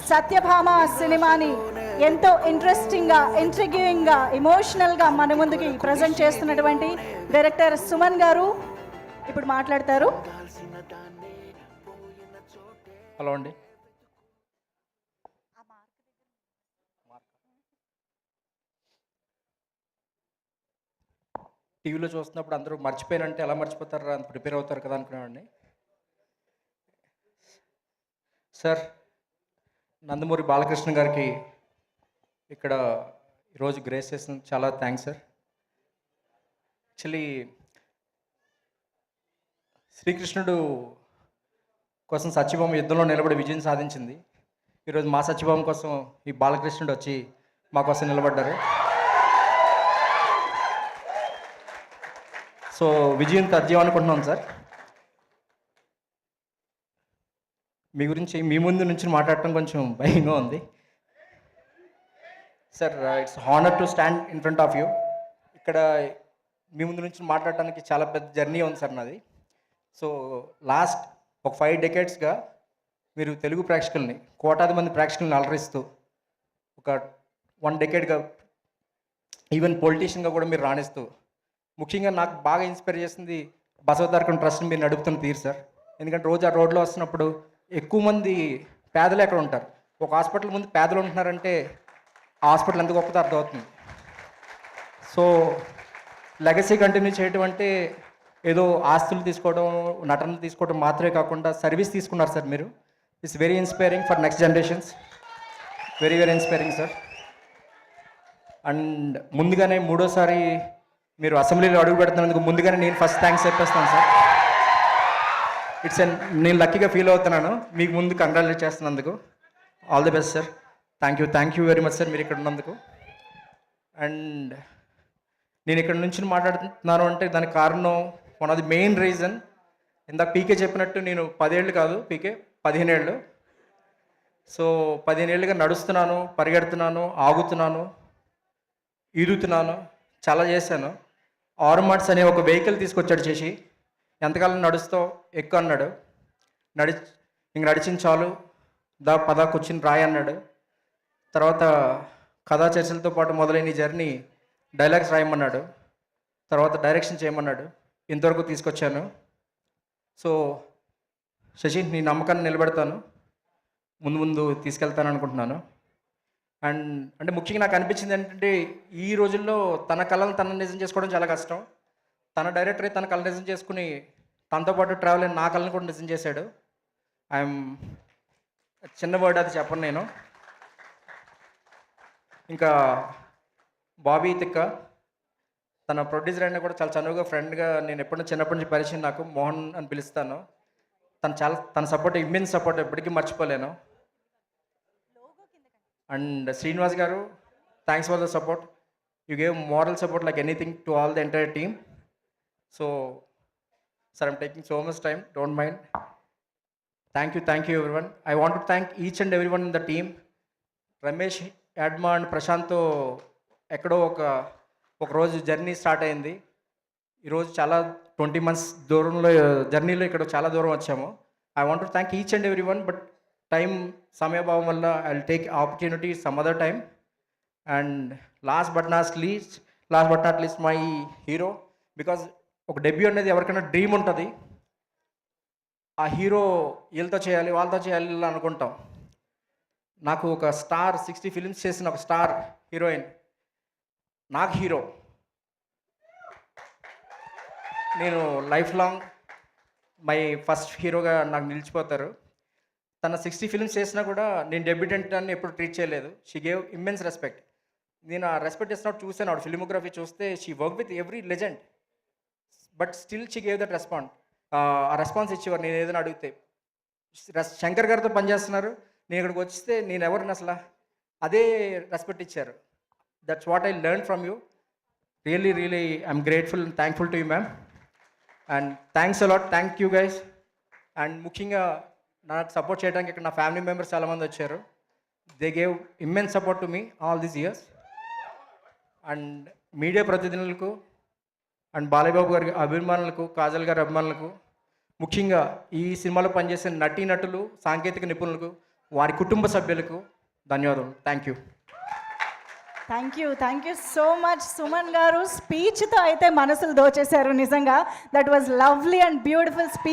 సత్యభామ సినిమాని ఎంతో ఇంట్రెస్టింగ్గా, ఇంట్రిగ్యూయింగ్గా, ఎమోషనల్గా మన ముందుకి ప్రజెంట్ చేస్తున్నటువంటి డైరెక్టర్ సుమన్ గారు ఇప్పుడు మాట్లాడతారు. హలో అండి. టీవీలో చూస్తున్నప్పుడు అందరూ మర్చిపోయినంటే ఎలా మర్చిపోతారు, అంత ప్రిపేర్ అవుతారు కదా అనుకున్నామండి. సార్, నందమూరి బాలకృష్ణ గారికి ఇక్కడ ఈరోజు గ్రేస్ చేసిన చాలా థ్యాంక్స్ సార్. యాక్చువల్లీ శ్రీకృష్ణుడు కోసం సత్యభామ యుద్ధంలో నిలబడి విజయం సాధించింది. ఈరోజు మా సత్యభామ కోసం ఈ బాలకృష్ణుడు వచ్చి మా కోసం నిలబడ్డారు. సో విజయం తథ్యం అనుకుంటున్నాం సార్. మీ గురించి మీ ముందు నుంచి మాట్లాడటం కొంచెం భయంగా ఉంది sir. It's honour to stand in front of you. ఇక్కడ మీ ముందు నుంచి మాట్లాడటానికి చాలా పెద్ద జర్నీ ఉంది సార్ నాది. సో లాస్ట్ ఒక 5 decadesగా మీరు తెలుగు ప్రేక్షకుల్ని, కోటాది మంది ప్రేక్షకుల్ని అలరిస్తూ, ఒక 1 decadeగా ఈవెన్ పొలిటీషియన్గా కూడా మీరు రాణిస్తూ, ముఖ్యంగా నాకు బాగా ఇన్స్పైర్ చేసింది బసవతారకం ట్రస్ట్ని మీరు నడుపుతున్న తీరు సార్. ఎందుకంటే రోజు ఆ రోడ్లో వస్తున్నప్పుడు ఎక్కువ మంది పేదలు ఎక్కడ ఉంటారు. ఒక హాస్పిటల్ ముందు పేదలు ఉంటున్నారంటే ఆ హాస్పిటల్ ఎంత గొప్పదో అర్థమవుతుంది. సో లెగసీ కంటిన్యూ చేయడం అంటే ఏదో ఆస్తులు తీసుకోవడం, నటనలు తీసుకోవడం మాత్రమే కాకుండా సర్వీస్ తీసుకున్నారు సార్ మీరు. It's very inspiring for next generations. Very very inspiring sir. And ముందుగానే 3వసారి మీరు అసెంబ్లీలో అడుగు పెడుతున్నందుకు ముందుగానే నేను ఫస్ట్ థ్యాంక్స్ చెప్పేస్తాను సార్. నేను లక్కీగా ఫీల్ అవుతున్నాను. మీకు ముందు కంగ్రాచులేట్ చేస్తున్నందుకు. All the best sir. Thank you very much sir మీరు ఇక్కడ ఉన్నందుకు. అండ్ నేను ఇక్కడ నుంచి మాట్లాడుతున్నాను అంటే దానికి కారణం, one of the main reason, ఇందాక పీకే చెప్పినట్టు నేను 10 ఏళ్ళు కాదు, పీకే 15 ఏళ్ళు. సో 15 ఏళ్ళుగా నడుస్తున్నాను, పరిగెడుతున్నాను, ఆగుతున్నాను, ఈదుతున్నాను, చాలా చేశాను. ఆర్మాట్స్ అనే ఒక వెహికల్ తీసుకొచ్చాడు చేసి, ఎంతకాలం నడుస్తావు, ఎక్కువ అన్నాడు. ఇంక నడిచిన చాలు, పద కూర్చుని రాయి అన్నాడు. తర్వాత కథా చర్చలతో పాటు మొదలైన ఈ జర్నీ డైలాగ్స్ రాయమన్నాడు. తర్వాత డైరెక్షన్ చేయమన్నాడు. ఇంతవరకు తీసుకొచ్చాను. సో శశి, నీ నమ్మకాన్ని నిలబెడతాను, ముందు తీసుకెళ్తాను అనుకుంటున్నాను. అండ్ అంటే ముఖ్యంగా నాకు అనిపించింది ఏంటంటే, ఈ రోజుల్లో తన కళలను తన నిజం చేసుకోవడం చాలా కష్టం. తన డైరెక్టరే తన కళ నిజం చేసుకుని తనతో పాటు ట్రావెల్ అయిన నా కళను కూడా నిజం చేశాడు. ఐఎమ్ చిన్న వర్డ్ అది చెప్పను నేను. ఇంకా బాబీ తిక్క, తన ప్రొడ్యూసర్ అయినా కూడా చాలా చనువుగా, ఫ్రెండ్గా, నేను చిన్నప్పటి నుంచి పరిచయం, నాకు మోహన్ అని పిలుస్తాను. తన సపోర్ట్, ఇమ్మెన్స్ సపోర్ట్ ఎప్పటికీ మర్చిపోలేను. And Srinivas garu, thanks for the support. You gave moral support like anything to all the entire team. So sir, I'm taking so much time, don't mind. Thank you everyone. I want to thank each and everyone in the team. Ramesh, యాడ్మా and ప్రశాంత్తో ఎక్కడో ఒక రోజు journey start అయింది. ఈరోజు చాలా 20 months దూరంలో జర్నీలో ఇక్కడ చాలా దూరం వచ్చాము. I want to thank each and everyone, but సమయభావం వల్ల I will take opportunity some other time. And last but not least my hero. Because ఒక డెబ్యూ అనేది ఎవరికైనా డ్రీమ్ ఉంటుంది. ఆ హీరో వీళ్ళతో చేయాలి, వాళ్ళతో చేయాలి ఇలా అనుకుంటాం. నాకు ఒక స్టార్, 60 films చేసిన ఒక స్టార్ హీరోయిన్ నాకు హీరో. నేను లైఫ్ లాంగ్ మై ఫస్ట్ హీరోగా నాకు నిలిచిపోతారు. తన 60 films చేసినా కూడా నేను డెబ్యూటెంట్ అని ఎప్పుడు ట్రీట్ చేయలేదు. She gave immense respect. నేను ఆ రెస్పెక్ట్ ఇస్తున్నట్టు చూసాను. ఆవిడ ఫిల్మోగ్రఫీ చూస్తే she work with every legend, but still she gave that ఆ రెస్పాన్స్ ఇచ్చేవారు నేను ఏదైనా అడిగితే. శంకర్ గారితో పనిచేస్తున్నారు, నేను ఇక్కడికి వస్తే నేను ఎవరిని అసలు అదే రెస్పెక్ట్ ఇచ్చారు. That's what I learn from you. Really I'm grateful and thankful to you ma'am. And thanks a lot. Thank you guys. And ముఖ్యంగా నాకు సపోర్ట్ చేయడానికి ఇక్కడ నా ఫ్యామిలీ మెంబర్స్ చాలామంది వచ్చారు. They gave immense support to me all these years. And media ప్రతినిధులకు and Balayya Babu garu అభిమానులకు, కాజల్ గారి అభిమానులకు, ముఖ్యంగా ఈ సినిమాలో పనిచేసే నటీనటులు, సాంకేతిక నిపుణులకు, వారి కుటుంబ సభ్యులకు ధన్యవాదాలు. Thank you so much Suman గారు. స్పీచ్తో అయితే మనసులు దోచేశారు నిజంగా. That was lovely and beautiful speech.